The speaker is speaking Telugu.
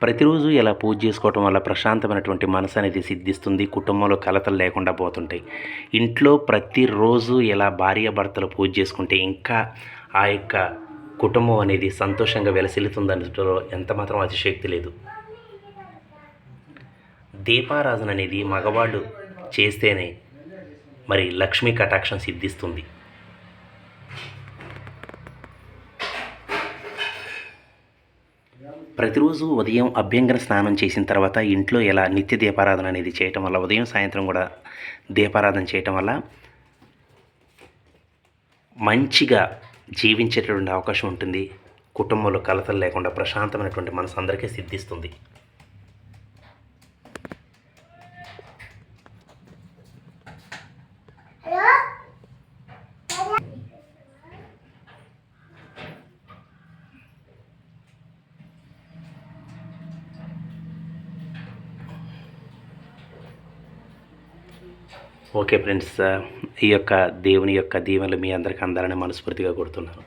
ప్రతిరోజు ఇలా పూజ చేసుకోవటం వల్ల ప్రశాంతమైనటువంటి మనసు అనేది సిద్ధిస్తుంది. కుటుంబంలో కలతలు లేకుండా పోతుంటాయి. ఇంట్లో ప్రతిరోజు ఇలా భార్యాభర్తలు పూజ చేసుకుంటే ఇంకా ఆ యొక్క కుటుంబం అనేది సంతోషంగా వెలసిల్లుతుందనటంలో ఎంత మాత్రం అతిశయోక్తి లేదు. దీపారాధన అనేది మగవాళ్ళు చేస్తేనే మరి లక్ష్మీ కటాక్షం సిద్ధిస్తుంది. ప్రతిరోజు ఉదయం అభ్యంగన స్నానం చేసిన తర్వాత ఇంట్లో ఎలా నిత్య దీపారాధన అనేది చేయటం వల్ల, ఉదయం సాయంత్రం కూడా దీపారాధన చేయటం వల్ల మంచిగా జీవించేటటువంటి అవకాశం ఉంటుంది. కుటుంబంలో కలతలు లేకుండా ప్రశాంతమైనటువంటి మనసు అందరికీ సిద్ధిస్తుంది. ఓకే ఫ్రెండ్స్, ఈ యొక్క దేవుని యొక్క దీవెనలు మీ అందరికీ అందాలని మనస్ఫూర్తిగా కోరుతున్నాను.